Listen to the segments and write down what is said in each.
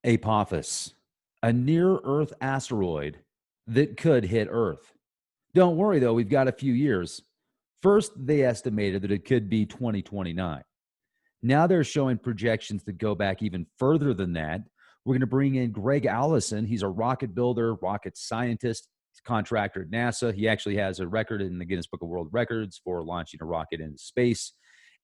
Apophis, a near-Earth asteroid that could hit Earth. Don't worry, though, we've got a few years. First, they estimated that it could be 2029. Now they're showing projections that go back even further than that. We're going to bring in Gregg Allison. He's a rocket builder, rocket scientist, contractor at NASA. He actually has a record in the Guinness Book of World Records for launching a rocket into space.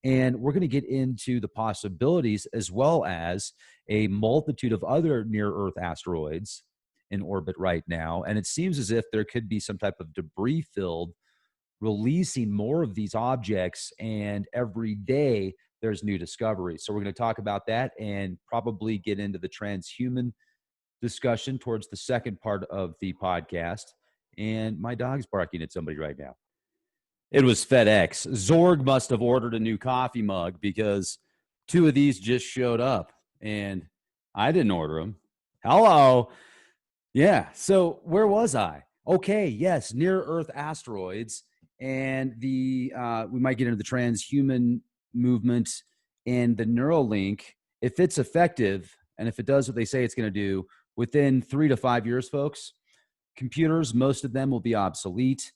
And we're going to get into the possibilities as well as a multitude of other near-Earth asteroids in orbit right now. And it seems as if there could be some type of debris field releasing more of these objects. And every day there's new discoveries. So we're going to talk about that and probably get into the transhuman discussion towards the second part of the podcast. And my dog's barking at somebody right now. It was FedEx. Zorg must have ordered a new coffee mug because 2 of these just showed up and I didn't order them. Hello. Yeah. So where was I? Okay. Yes. Near Earth asteroids and we might get into the transhuman movement and the Neuralink. If it's effective and if it does what they say it's going to do within 3 to 5 years, folks, computers, most of them will be obsolete,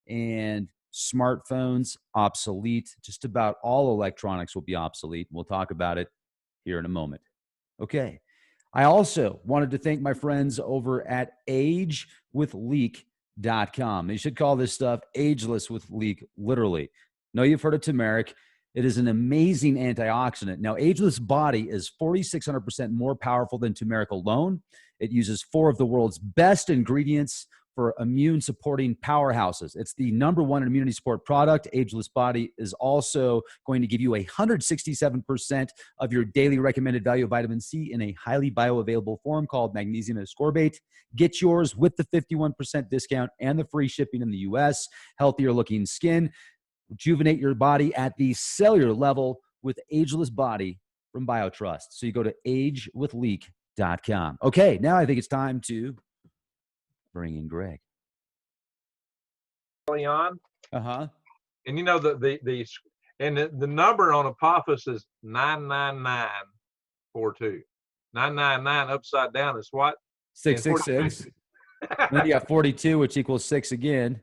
and smartphones obsolete. Just about all electronics will be obsolete. We'll talk about it here in a moment. Okay. I also wanted to thank my friends over at agewithleek.com. They should call this stuff ageless with leek, literally. No, you've heard of turmeric. It is an amazing antioxidant. Now, ageless body is 4,600% more powerful than turmeric alone. It uses 4 of the world's best ingredients for immune supporting powerhouses. It's the #1 immunity support product. Ageless Body is also going to give you 167% of your daily recommended value of vitamin C in a highly bioavailable form called magnesium ascorbate. Get yours with the 51% discount and the free shipping in the US. Healthier looking skin. Rejuvenate your body at the cellular level with Ageless Body from BioTrust. So you go to agewithleek.com. Okay, now I think it's time to bring in Gregg. Apollyon. Uh-huh. And you know the number on Apophis is 99942. 999 upside down is what? 666. Then you got 42, which equals 6 again.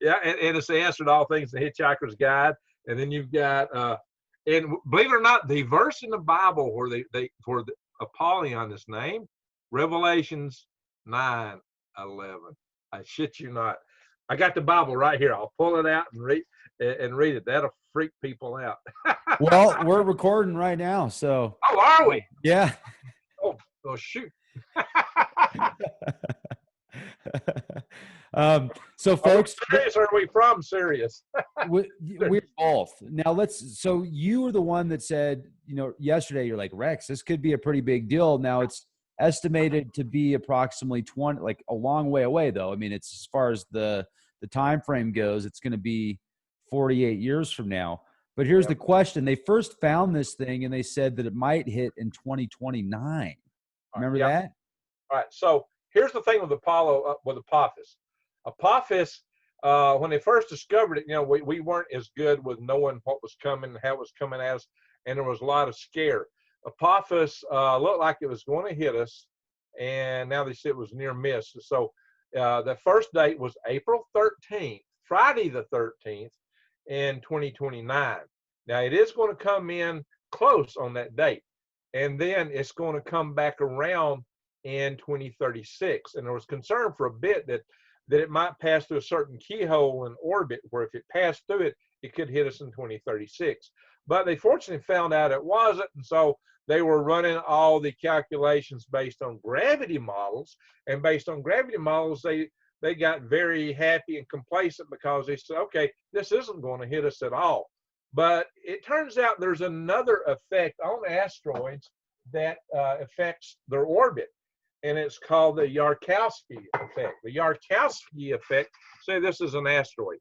Yeah, and it's the answer to all things, the Hitchhiker's Guide. And then you've got and believe it or not, the verse in the Bible where they for the Apollyon is named, Revelations 9:11. I shit you not. I got the Bible right here. I'll pull it out and read it. That'll freak people out. Well, we're recording right now, so. Oh, are we? Yeah. Oh shoot. So folks, are we serious or are we from serious? we're both. Now so you were the one that said, yesterday, you're like, Rex, this could be a pretty big deal. Now it's estimated to be approximately 20, like a long way away though. I mean, it's as far as the time frame goes, it's going to be 48 years from now. But here's the question. They first found this thing and they said that it might hit in 2029. Remember that? All right. So here's the thing with Apophis. Apophis, when they first discovered it, we weren't as good with knowing what was coming, how it was coming at us, and there was a lot of scare. Apophis looked like it was going to hit us, and now they said it was near miss. So the first date was April 13th, Friday the 13th, in 2029. Now it is going to come in close on that date, and then it's going to come back around in 2036. And there was concern for a bit that it might pass through a certain keyhole in orbit where if it passed through it, it could hit us in 2036. But they fortunately found out it wasn't, and so they were running all the calculations based on gravity models, and based on gravity models, they got very happy and complacent because they said, okay, this isn't going to hit us at all. But it turns out there's another effect on asteroids that affects their orbit, and it's called the Yarkowski effect. The Yarkowski effect, say this is an asteroid.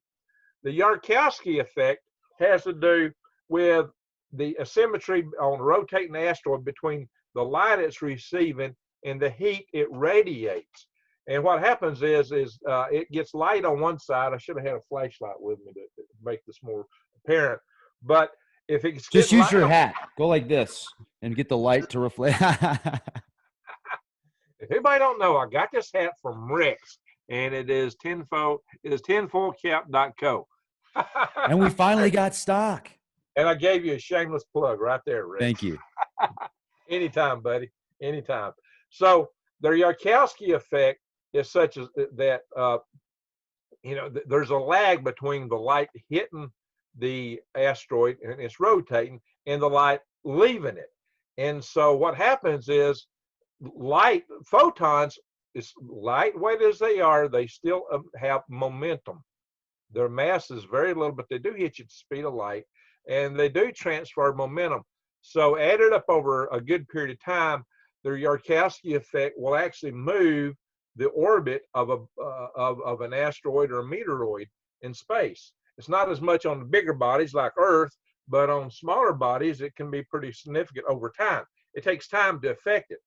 The Yarkowski effect has to do with the asymmetry on a rotating asteroid between the light it's receiving and the heat it radiates. And what happens is it gets light on one side. I should have had a flashlight with me to make this more apparent. But if it's just use your hat, go like this and get the light to reflect. anybody don't know, I got this hat from Rex, and it is tinfoilcap.co. And we finally got stock. And I gave you a shameless plug right there, Rex. Thank you. Anytime, buddy. Anytime. So the Yarkowski effect is such as that, there's a lag between the light hitting the asteroid and it's rotating and the light leaving it. And so what happens is light photons, as lightweight as they are, they still have momentum. Their mass is very little, but they do hit you at the speed of light, and they do transfer momentum. So added up over a good period of time, the Yarkowski effect will actually move the orbit of an asteroid or a meteoroid in space. It's not as much on the bigger bodies like Earth, but on smaller bodies, it can be pretty significant over time. It takes time to affect it.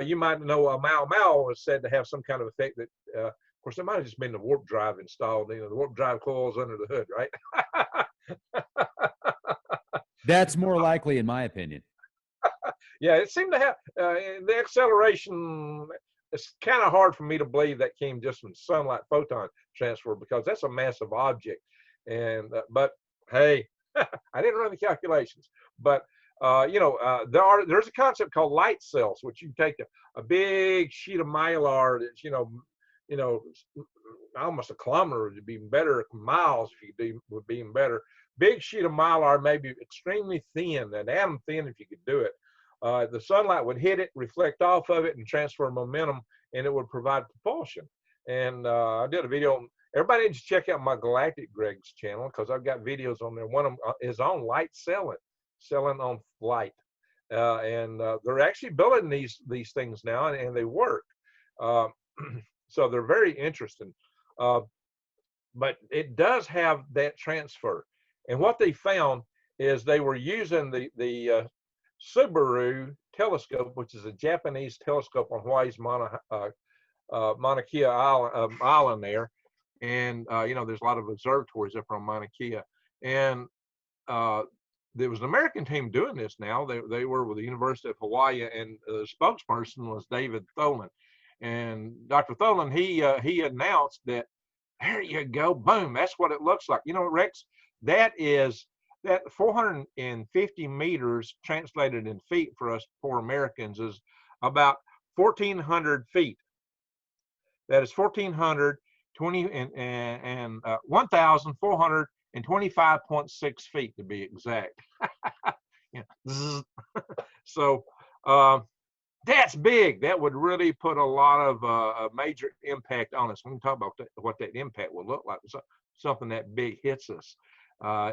You might know a Mau Mau is said to have some kind of effect that, of course, it might have just been the warp drive installed. The warp drive coils under the hood, right? That's more likely, in my opinion. Yeah, it seemed to have the acceleration. It's kind of hard for me to believe that came just from sunlight photon transfer, because that's a massive object. And but hey, I didn't run the calculations, but there's a concept called light cells, which you take a big sheet of mylar that's almost a kilometer would be better, miles if you do would be even better. Big sheet of mylar, maybe extremely thin, an atom thin if you could do it. The sunlight would hit it, reflect off of it, and transfer momentum, and it would provide propulsion. And I did a video. Everybody needs to check out my Galactic Gregg's channel, because I've got videos on there. One of them is on light selling on light, and they're actually building these things now, and they work. So they're very interesting. But it does have that transfer. And what they found is they were using the Subaru telescope, which is a Japanese telescope on Hawaii's Mauna Kea Island there. And, there's a lot of observatories up on Mauna Kea. And there was an American team doing this now. They were with the University of Hawaii, and the spokesperson was David Tholen. And Dr. Tholen, he announced that, there you go, boom, that's what it looks like. Rex, that 450 meters translated in feet for us poor Americans is about 1,400 feet. That is 1,425.6 feet to be exact. So that's big. That would really put a lot of a major impact on us. We can talk about what that impact will look like. So, something that big hits us.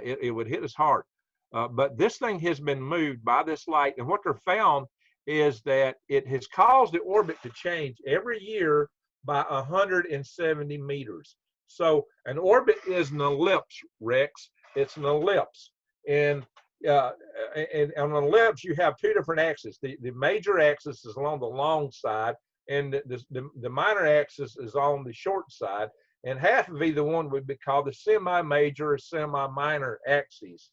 It would hit us hard. But this thing has been moved by this light. And what they're found is that it has caused the orbit to change every year by 170 meters. So an orbit is an ellipse, Rex. It's an ellipse. And on an ellipse, you have two different axes. The major axis is along the long side, and the minor axis is on the short side. And half of either one would be called the semi-major or semi-minor axes.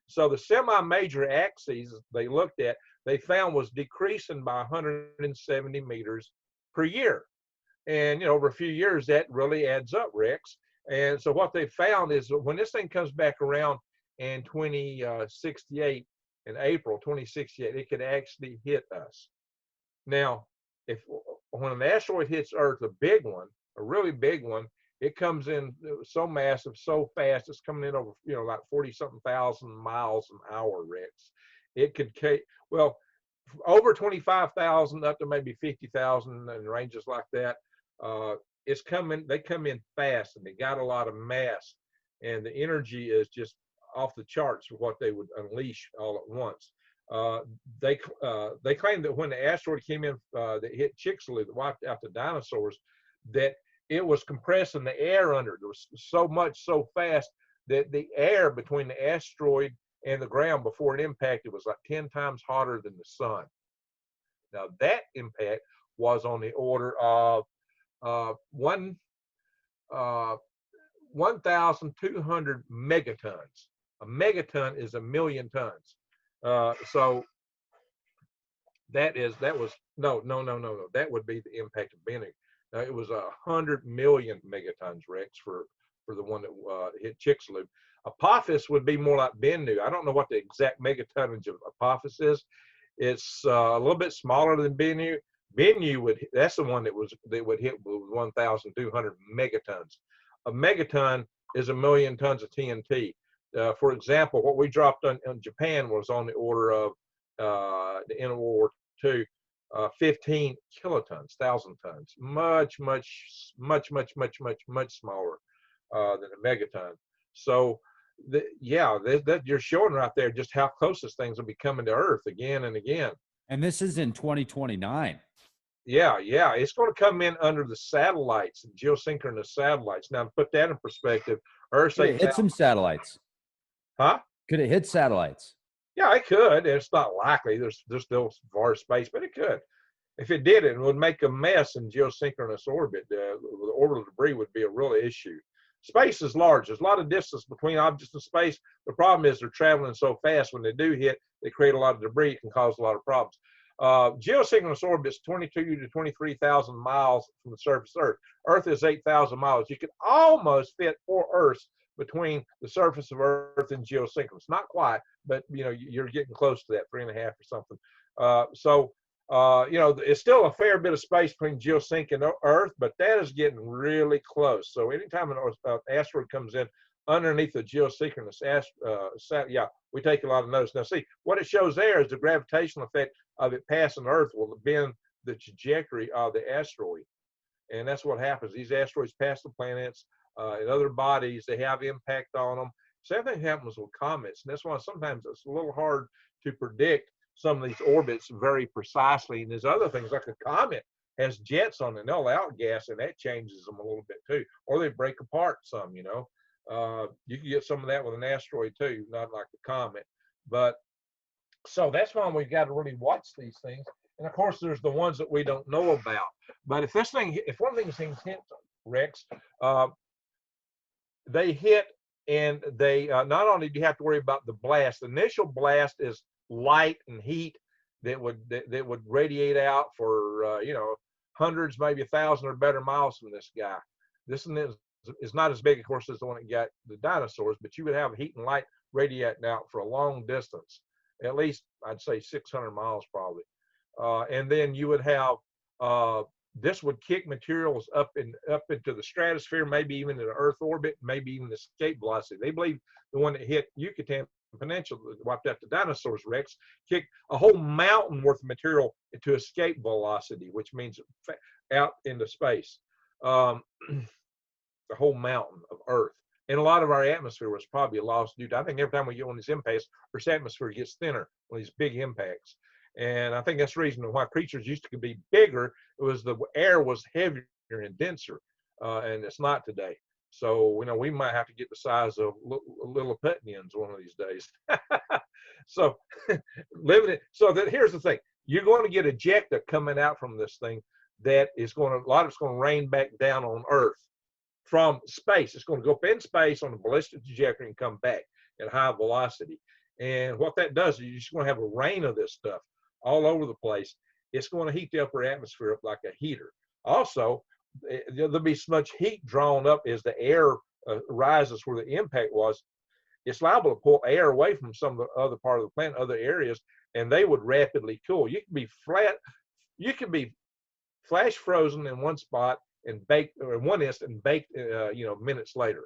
So the semi-major axes they looked at, they found was decreasing by 170 meters per year. And, over a few years, that really adds up, Rex. And so what they found is that when this thing comes back around in 2068, in April 2068, it could actually hit us. Now, when an asteroid hits Earth, a big one, a really big one, it comes in so massive, so fast, it's coming in over, like 40-something thousand miles an hour, Rex. It could, over 25,000 up to maybe 50,000 and ranges like that. They come in fast, and they got a lot of mass, and the energy is just off the charts for what they would unleash all at once. They claim that when the asteroid came in that hit Chicxulub, that wiped out the dinosaurs, that it was compressing the air under it. There was so much, so fast, that the air between the asteroid and the ground before it impacted was like 10 times hotter than the sun. Now that impact was on the order of 1,200 megatons. A megaton is 1,000,000 tons. So That was no. That would be the impact of Bennu. It was 100 million megatons, Rex, for the one that hit Chicxulub. Apophis would be more like Bennu. I don't know what the exact megatonnage of Apophis is. It's a little bit smaller than Bennu. Bennu that's the one that would hit with 1,200 megatons. A megaton is 1,000,000 tons of TNT. For example, what we dropped on Japan was on the order of the end of World War II, 15 kilotons, 1,000 tons, much smaller than a megaton. So, that you're showing right there just how close this thing's will be coming to Earth again and again. And this is in 2029. Yeah, it's going to come in under the satellites, geosynchronous satellites. Now, to put that in perspective, Earth's Could it hit some satellites? Huh? Could it hit satellites? Yeah, it could. It's not likely. There's still far space, but it could. If it did, it would make a mess in geosynchronous orbit. The orbital debris would be a real issue. Space is large. There's a lot of distance between objects in space. The problem is they're traveling so fast. When they do hit, they create a lot of debris. It can cause a lot of problems. Geosynchronous orbit is 22 to 23,000 miles from the surface of Earth. Earth is 8,000 miles. You could almost fit 4 Earths between the surface of Earth and geosynchronous. Not quite, but you're getting close to that, 3.5 or something. It's still a fair bit of space between geosync and Earth, but that is getting really close. So anytime an asteroid comes in underneath the geosynchronous we take a lot of notice. Now, see, what it shows there is the gravitational effect of it passing Earth will bend the trajectory of the asteroid. And that's what happens. These asteroids pass the planets and other bodies. They have impact on them. Same thing happens with comets. And that's why sometimes it's a little hard to predict some of these orbits very precisely. And there's other things like a comet has jets on it, and they'll outgas, and that changes them a little bit too. Or they break apart some, you can get some of that with an asteroid too, not like a comet. But so that's why we've got to really watch these things. And of course, there's the ones that we don't know about. But if one of these things hits, Rex, they hit, and they not only do you have to worry about the blast. The initial blast is light and heat that would radiate out for hundreds, maybe 1,000 or better miles from this guy. This one is not as big, of course, as the one that got the dinosaurs, but you would have heat and light radiating out for a long distance, at least I'd say 600 miles probably. And then you would have this would kick materials up into the stratosphere, maybe even into Earth orbit, maybe even escape velocity. They believe the one that hit Yucatan Peninsula, wiped out the dinosaurs, Rex, kicked a whole mountain worth of material into escape velocity, which means out into space. The whole mountain of Earth. And a lot of our atmosphere was probably lost due to, I think every time we get one of these impacts, Earth's atmosphere gets thinner on these big impacts. And I think that's the reason why creatures used to be bigger. It was the air was heavier and denser, and it's not today. So, we might have to get the size of little Putnians one of these days. So, here's the thing. You're going to get ejecta coming out from this thing that is a lot of it's going to rain back down on Earth from space. It's going to go up in space on a ballistic trajectory and come back at high velocity. And what that does is you're just going to have a rain of this stuff all over the place. It's going to heat the upper atmosphere up like a heater. Also, there'll be so much heat drawn up as the air rises where the impact was. It's liable to pull air away from some of the other part of the planet, other areas, and they would rapidly cool. You can be flash frozen in one spot and baked, or in one instant, and baked, minutes later.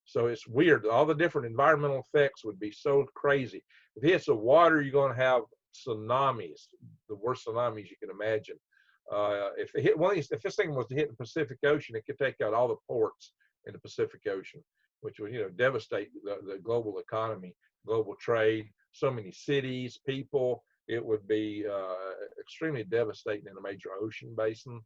So it's weird. All the different environmental effects would be so crazy. If it hits the water, you're going to have tsunamis, the worst tsunamis you can imagine. If this thing was to hit the Pacific Ocean, it could take out all the ports in the Pacific Ocean, which would devastate the global economy, global trade, so many cities, people. It would be extremely devastating in a major ocean basin.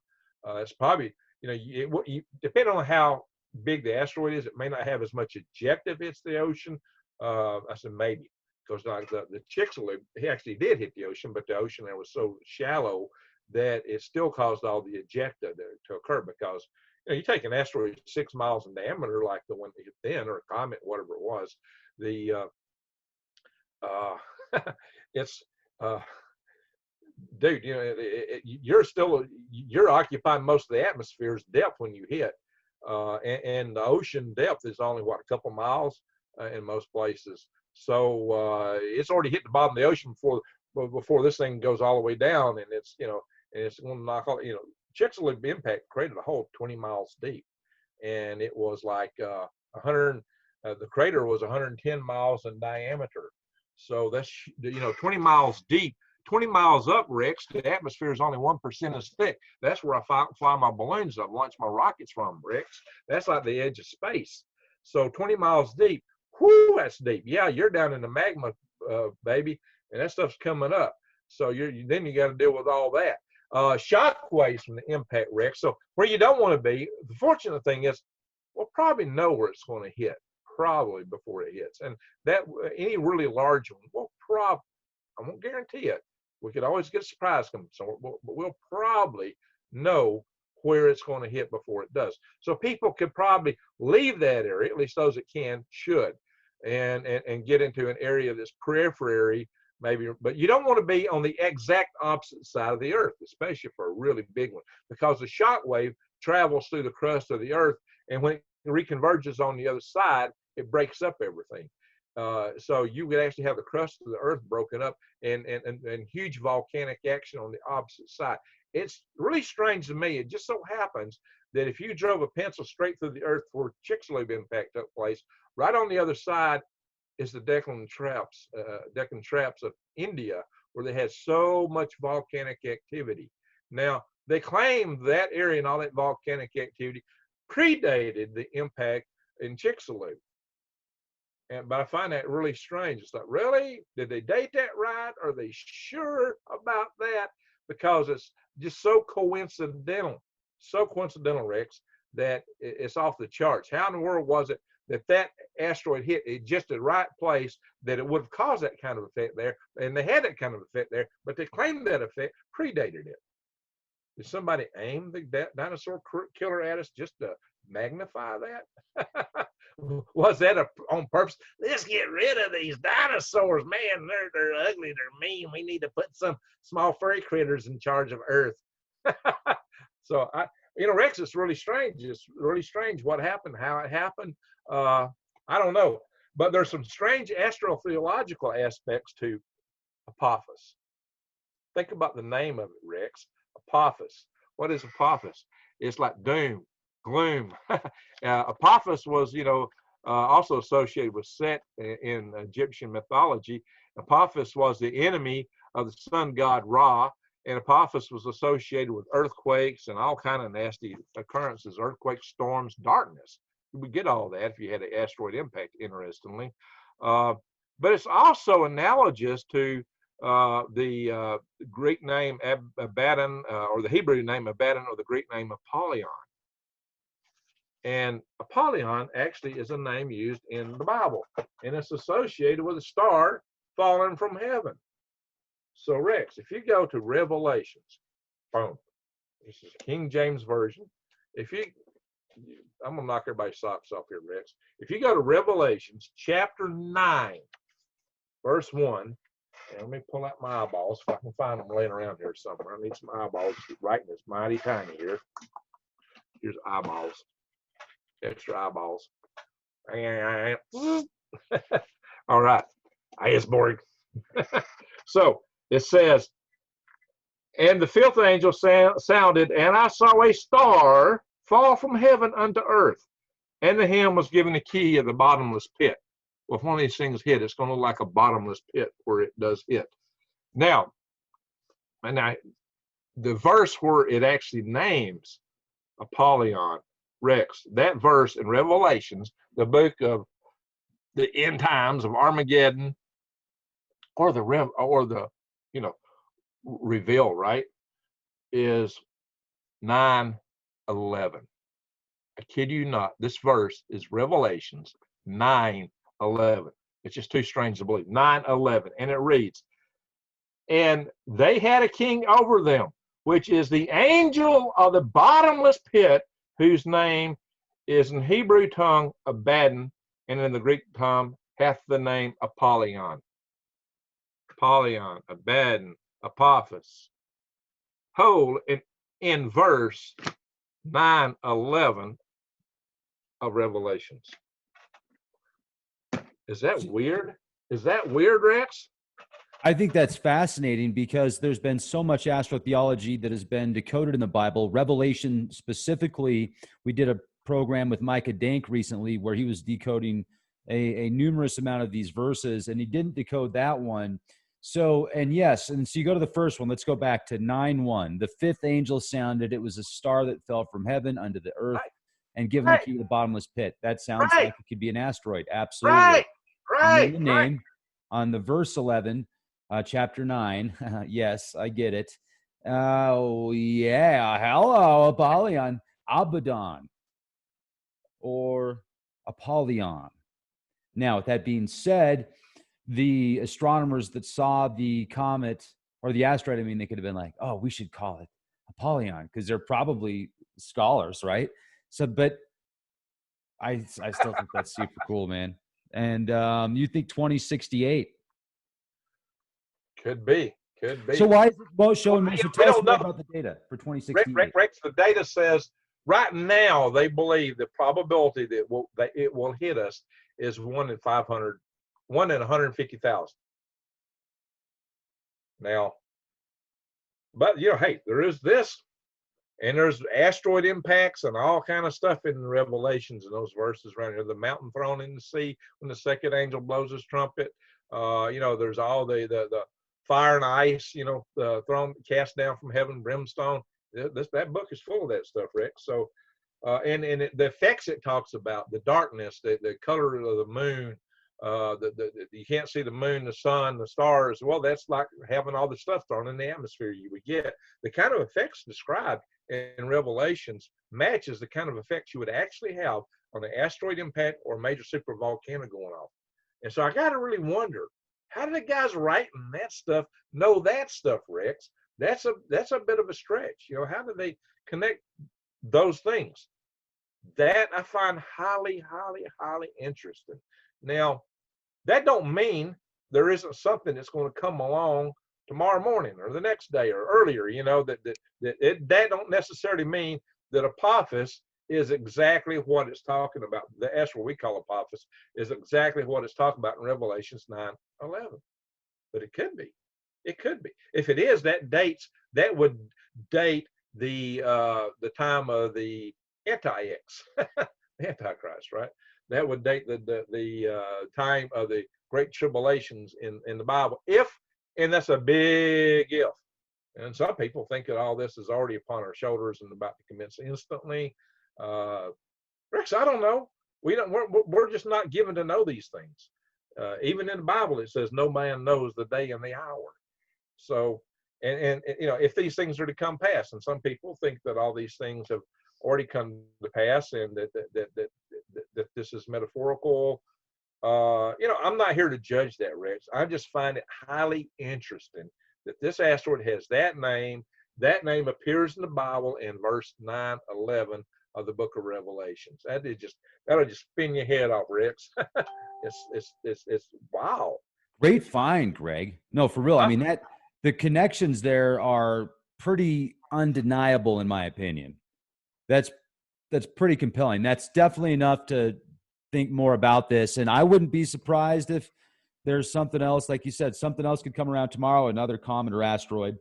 It's probably, depending on how big the asteroid is, it may not have as much ejecta if it's the ocean. I said maybe, because like the Chicxulub, he actually did hit the ocean, but the ocean there was so shallow that it still caused all the ejecta to occur, because you take an asteroid 6 miles in diameter like the one that hit then, or a comet, whatever it was, it's dude, you know, you're occupying most of the atmosphere's depth when you hit, and the ocean depth is only what, a couple miles in most places. So it's already hit the bottom of the ocean before this thing goes all the way down, and it's, you know, and it's going to knock all, you know, Chicxulub impact created a hole 20 miles deep, and it was like 100. The crater was 110 miles in diameter. So that's, you know, 20 miles deep. 20 miles up, Rex, the atmosphere is only 1% as thick. That's where I fly my balloons up, launch my rockets from, Rex. That's like the edge of space. So 20 miles deep, whoo, that's deep. Yeah, you're down in the magma, baby, and that stuff's coming up. So then you got to deal with all that. Shock waves from the impact, Rex. So where you don't want to be, the fortunate thing is we'll probably know where it's going to hit, probably before it hits. And that any really large one, I won't guarantee it. We could always get a surprise coming somewhere, but we'll probably know where it's going to hit before it does. So people could probably leave that area, at least those that should, and get into an area that's periphery, maybe. But you don't want to be on the exact opposite side of the Earth, especially for a really big one, because the shock wave travels through the crust of the Earth, and when it reconverges on the other side, it breaks up everything. So you would actually have the crust of the Earth broken up, and huge volcanic action on the opposite side. It's really strange to me. It just so happens that if you drove a pencil straight through the Earth where Chicxulub impact took place, right on the other side is the Deccan Traps of India, where they had so much volcanic activity. Now, they claim that area and all that volcanic activity predated the impact in Chicxulub. But I find that really strange. It's like, really? Did they date that right? Are they sure about that? Because it's just so coincidental, Rex, that it's off the charts. How in the world was it that asteroid hit it just the right place that it would have caused that kind of effect there? And they had that kind of effect there, but they claimed that effect predated it. Did somebody aim the dinosaur killer at us just to magnify that? Was that on purpose? Let's get rid of these dinosaurs, man. They're ugly, they're mean. We need to put some small furry critters in charge of Earth. So Rex, it's really strange. It's really strange what happened, how it happened. I don't know, but there's some strange astrotheological aspects to Apophis. Think about the name of it, Rex. Apophis. What is Apophis? It's like doom, gloom. Apophis was, also associated with Set in Egyptian mythology. Apophis was the enemy of the sun god Ra, and Apophis was associated with earthquakes and all kind of nasty occurrences, earthquakes, storms, darkness. You would get all that if you had an asteroid impact, interestingly. But it's also analogous to the Greek name Abaddon, or the Hebrew name Abaddon, or the Greek name Apollyon. And Apollyon actually is a name used in the Bible, and it's associated with a star falling from heaven. So Rex, if you go to Revelations, boom, this is King James Version. I'm gonna knock everybody's socks off here, Rex. If you go to Revelations chapter 9, verse 1, and let me pull out my eyeballs if I can find them laying around here somewhere. I need some eyeballs. Writing is mighty tiny here. Here's eyeballs. Extra eyeballs. All right. It's boring. So it says, and the fifth angel sounded, and I saw a star fall from heaven unto earth, and to him was given the key of the bottomless pit. Well, if one of these things hit, it's going to look like a bottomless pit where it does hit. Now, the verse where it actually names Apollyon, Rex, that verse in Revelations, the book of the end times of Armageddon, or the reveal, right, is 9:11. I kid you not. This verse is Revelations 9:11. It's just too strange to believe. 9:11, and it reads, and they had a king over them, which is the angel of the bottomless pit, whose name is in Hebrew tongue Abaddon, and in the Greek tongue hath the name Apollyon. Apollyon, Abaddon, Apophis. hole in verse 9:11 of Revelations. Is that weird? Is that weird, Rex? I think that's fascinating because there's been so much astrotheology that has been decoded in the Bible. Revelation specifically, we did a program with Micah Dank recently where he was decoding a numerous amount of these verses, and he didn't decode that one. So, and yes, and so you go to the first one. Let's go back to 9:1. The fifth angel sounded. It was a star that fell from heaven unto the earth Right, and given the right, key to the bottomless pit. That sounds right, like it could be an asteroid. Absolutely. right, And then right, the right. name on the verse 11, chapter 9. Yes, I get it. Oh, yeah. Hello, Apollyon. Abaddon or Apollyon. Now, with that being said, the astronomers that saw the comet or the asteroid, I mean, they could have been like, oh, we should call it Apollyon because they're probably scholars, right? So, but I still think that's super cool, man. And you think 2068. Could be, could So be. why is it most showing Well, more? So we tell us don't more know. about the data for 2068. Rex, the data says right now they believe the probability that it will hit us is 1 in 500, 1 in 150,000. Now, but hey, there is this, and there's asteroid impacts and all kind of stuff in the Revelations and those verses right here. The mountain thrown in the sea when the second angel blows his trumpet. There's all the fire and ice. Thrown cast down from heaven, brimstone. That book is full of that stuff, Rick. So, the effects it talks about, the darkness, the color of the moon, you can't see the moon, the sun, the stars. Well, that's like having all the stuff thrown in the atmosphere you would get. The kind of effects described in Revelations matches the kind of effects you would actually have on an asteroid impact or a major super volcano going off. And so I got to really wonder, how do the guys writing that stuff know that stuff, Rex? That's a bit of a stretch. How do they connect those things? That I find highly, highly, highly interesting. Now, that don't mean there isn't something that's going to come along tomorrow morning or the next day or earlier. That don't necessarily mean that Apophis is exactly what it's talking about. That's what we call Apophis is exactly what it's talking about in Revelations 9:11. But it could be. It could be. If it is, that would date the time of the anti-X, Antichrist, right? That would date the time of the great tribulations in the Bible. And that's a big if. And some people think that all this is already upon our shoulders and about to commence instantly. Rex, I don't know. We're just not given to know these things. Even in the Bible, it says no man knows the day and the hour. So, and if these things are to come pass, and some people think that all these things have already come to pass, and that this is metaphorical. I'm not here to judge that, Rex. I just find it highly interesting that this asteroid has that name. That name appears in the Bible in verse 9:11 of the Book of Revelations. That'll just spin your head off, Rex. It's wow. Great find, Greg. No, for real. I mean, the connections there are pretty undeniable, in my opinion. That's pretty compelling. That's definitely enough to think more about this. And I wouldn't be surprised if there's something else, like you said, something else could come around tomorrow, another comet or asteroid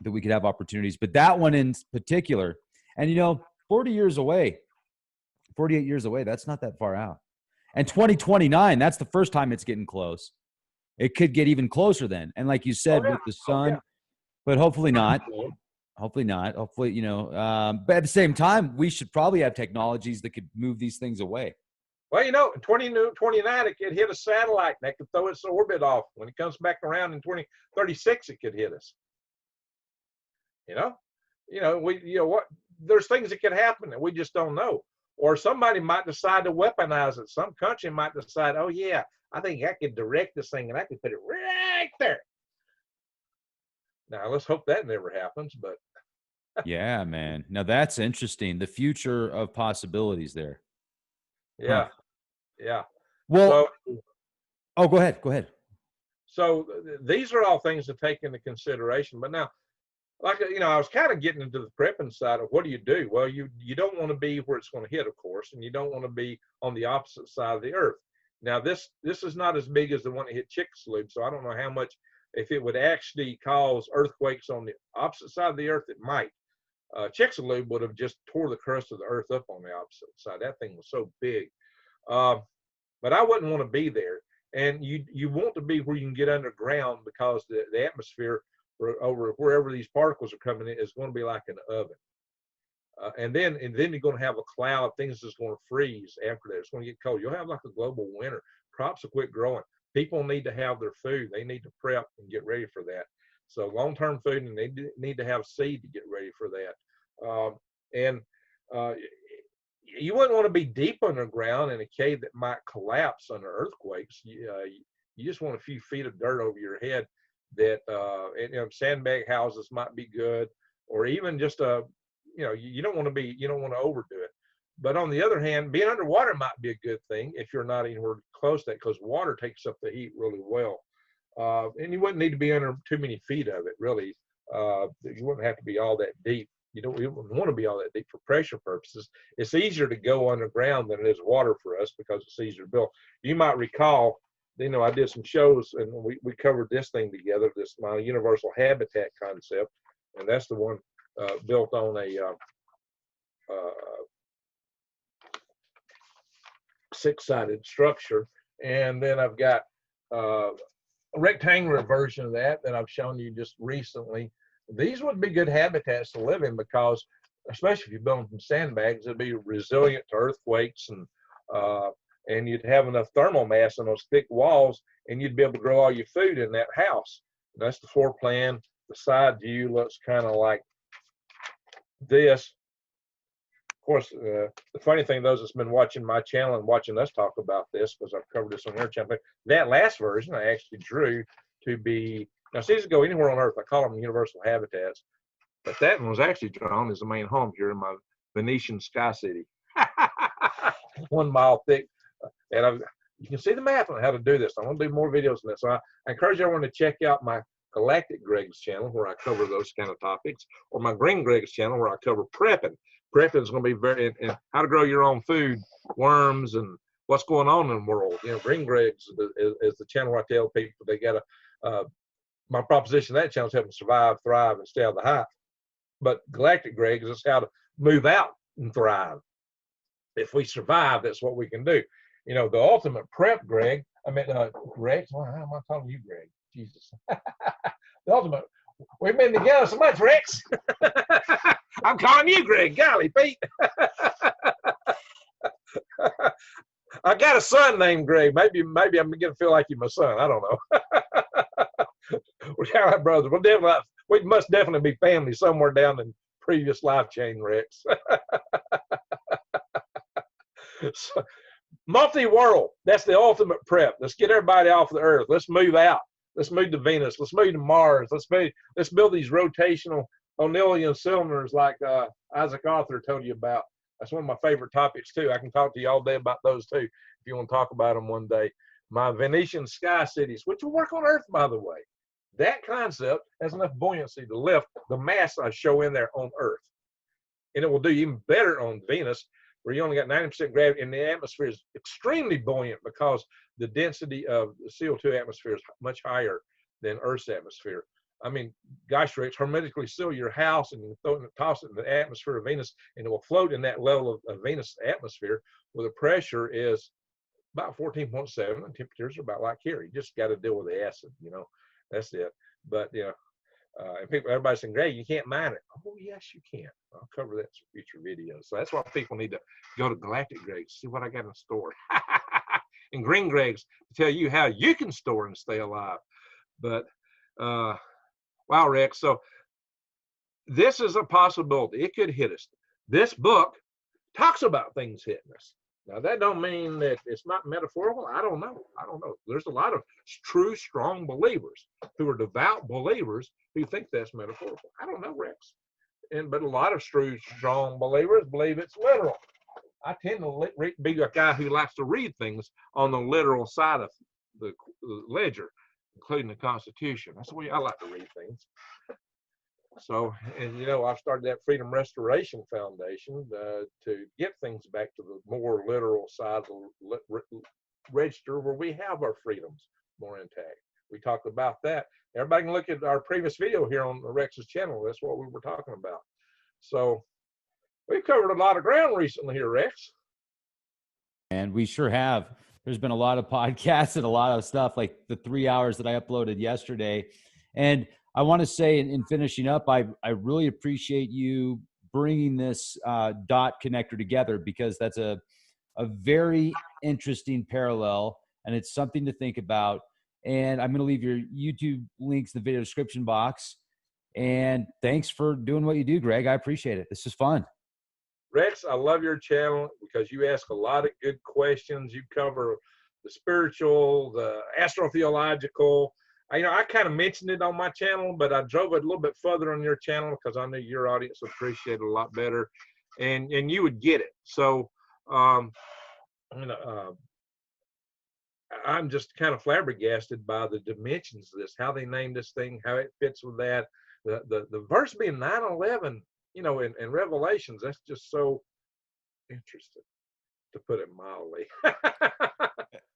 that we could have opportunities. But that one in particular, and 40 years away, 48 years away, that's not that far out. And 2029, that's the first time it's getting close. It could get even closer then. And like you said, with the sun, but hopefully not. Hopefully not. Hopefully, but at the same time, we should probably have technologies that could move these things away. Well, in 2029, it could hit a satellite that could throw its orbit off. When it comes back around in 2036, it could hit us. There's things that could happen that we just don't know. Or somebody might decide to weaponize it. Some country might decide, oh yeah, I think I could direct this thing and I could put it right there. Now let's hope that never happens, but yeah, man. Now that's interesting. The future of possibilities there. Yeah. Huh. Yeah. Well, go ahead. So these are all things to take into consideration. But now, like, you know, I was kind of getting into the prepping side of what do you do? Well, you don't want to be where it's going to hit, of course, and you don't want to be on the opposite side of the earth. Now, this is not as big as the one that hit Chicxulub, so I don't know how much, if it would actually cause earthquakes on the opposite side of the earth, it might. Chicxulub would have just tore the crust of the earth up on the opposite side. That thing was so big. But I wouldn't want to be there. And you want to be where you can get underground, because the atmosphere over wherever these particles are coming in is going to be like an oven. And then you're going to have a cloud. Things is going to freeze after that. It's going to get cold. You'll have like a global winter. Crops will quit growing. People need to have their food. They need to prep and get ready for that. So long-term food, and they need to have seed to get ready for that. You wouldn't want to be deep underground in a cave that might collapse under earthquakes. You just want a few feet of dirt over your head. That and, you know, sandbag houses might be good, or even just you don't want to overdo it. But on the other hand, being underwater might be a good thing if you're not anywhere close to that, because water takes up the heat really well. And you wouldn't need to be under too many feet of it, really. You wouldn't have to be all that deep. You wouldn't want to be all that deep for pressure purposes. It's easier to go underground than it is water for us, because it's easier to build. You might recall, you know, I did some shows and we covered this thing together, my universal habitat concept, and that's the one built on a 6-sided structure. And then I've got a rectangular version of that I've shown you just recently. These would be good habitats to live in, because especially if you build them from sandbags, it'd be resilient to earthquakes, and you'd have enough thermal mass in those thick walls, and you'd be able to grow all your food in that house. And that's the floor plan. The side view looks kind of like this. Of course, the funny thing, those that's been watching my channel and watching us talk about this, because I've covered this on your channel, that last version I actually drew to be, now see, these go anywhere on Earth. I call them universal habitats. But that one was actually drawn as the main home here in my Venetian sky city. 1 mile thick. And you can see the map on how to do this. I want to do more videos on this. So I encourage everyone to check out my Galactic Gregg's channel, where I cover those kind of topics, or my Green Gregg's channel, where I cover prepping. Prepping is going to be and how to grow your own food, worms, and what's going on in the world. You know, Green Gregg's is the channel where I tell people they got to, my proposition of that channel is help them survive, thrive, and stay out of the hive. But Galactic Gregg is how to move out and thrive. If we survive, that's what we can do. You know, the ultimate prep, Greg. I mean, Greg. Well, how am I calling you Greg? Jesus. The ultimate. We've been together so much, Rex. I'm calling you Greg. Golly, Pete. I got a son named Greg. Maybe I'm beginning to feel like you're my son. I don't know. We're kind of like brothers. We must definitely be family somewhere down in previous life chain, Rex. So, multi-world. That's the ultimate prep. Let's get everybody off the Earth. Let's move out. Let's move to Venus. Let's move to Mars. Let's build these rotational O'Neillian cylinders like Isaac Arthur told you about. That's one of my favorite topics too. I can talk to you all day about those too, if you want to talk about them one day. My Venetian sky cities, which will work on Earth, by the way. That concept has enough buoyancy to lift the mass I show in there on Earth. And it will do even better on Venus, where you only got 90% gravity, and the atmosphere is extremely buoyant because the density of the CO2 atmosphere is much higher than Earth's atmosphere. I mean, gosh, Rex, hermetically seal your house and toss it in the atmosphere of Venus, and it will float in that level of Venus atmosphere, where the pressure is about 14.7, and temperatures are about like here. You just got to deal with the acid, you know. That's it. But, you know, and everybody's saying, Greg, you can't mine it. Oh, yes, you can. I'll cover that in future videos. So that's why people need to go to Galactic Greg's, see what I got in store. And Green Greg's to tell you how you can store and stay alive. But, wow, Rex. So this is a possibility. It could hit us. This book talks about things hitting us. Now, that don't mean that it's not metaphorical. I don't know. There's a lot of true, strong believers who are devout believers who think that's metaphorical. I don't know, Rex. But a lot of true, strong believers believe it's literal. I tend to be a guy who likes to read things on the literal side of the ledger, including the Constitution. That's the way I like to read things. So, and I've started that Freedom Restoration Foundation to get things back to the more literal side of the register where we have our freedoms more intact. We talked about that. Everybody can look at our previous video here on Rex's channel. That's what we were talking about. So we've covered a lot of ground recently here, Rex. And we sure have. There's been a lot of podcasts and a lot of stuff, like the 3 hours that I uploaded yesterday. And I want to say, in finishing up, I really appreciate you bringing this dot connector together, because that's a very interesting parallel, and it's something to think about. And I'm going to leave your YouTube links in the video description box. And thanks for doing what you do, Gregg. I appreciate it. This is fun. Rex, I love your channel because you ask a lot of good questions. You cover the spiritual, the astrotheological. I kind of mentioned it on my channel, but I drove it a little bit further on your channel because I knew your audience would appreciate it a lot better, and you would get it. So, I'm just kind of flabbergasted by the dimensions of this, how they named this thing, how it fits with that. The verse being 9/11, in Revelations, that's just so interesting, to put it mildly.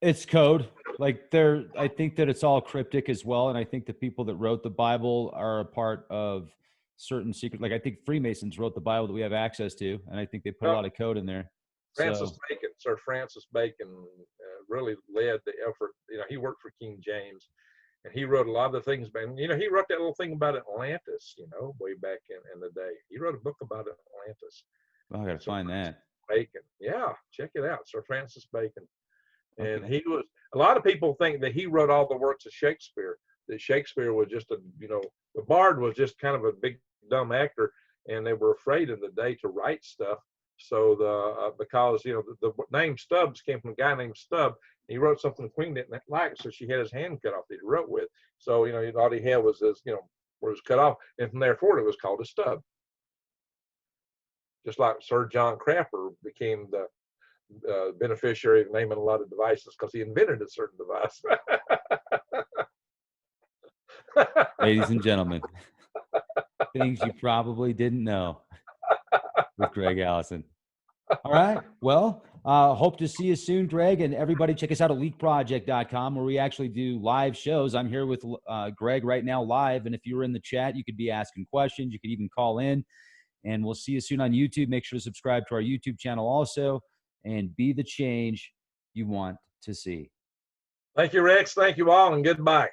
It's code. Like, I think that it's all cryptic as well. And I think the people that wrote the Bible are a part of certain secret. Like, I think Freemasons wrote the Bible that we have access to. And I think they put a lot of code in there. Sir Francis Bacon really led the effort. He worked for King James, and he wrote a lot of the things. And he wrote that little thing about Atlantis, way back in the day. He wrote a book about Atlantis. Well, I gotta find that. Bacon, yeah, check it out, Sir Francis Bacon. And he was. A lot of people think that he wrote all the works of Shakespeare. That Shakespeare was just the Bard was just kind of a big dumb actor, and they were afraid in the day to write stuff. So because the name Stubbs came from a guy named Stubb. He wrote something the Queen didn't like, so she had his hand cut off that he wrote with. So all he had was his where it was cut off, and from therefore it was called a stub. Just like Sir John Crapper became the beneficiary of naming a lot of devices because he invented a certain device. Ladies and gentlemen, things you probably didn't know with Gregg Allison. All right. Well, hope to see you soon, Gregg. And everybody, check us out at leakproject.com, where we actually do live shows. I'm here with Gregg right now live. And if you were in the chat, you could be asking questions. You could even call in. And we'll see you soon on YouTube. Make sure to subscribe to our YouTube channel also, and be the change you want to see. Thank you, Rex. Thank you all, and goodbye.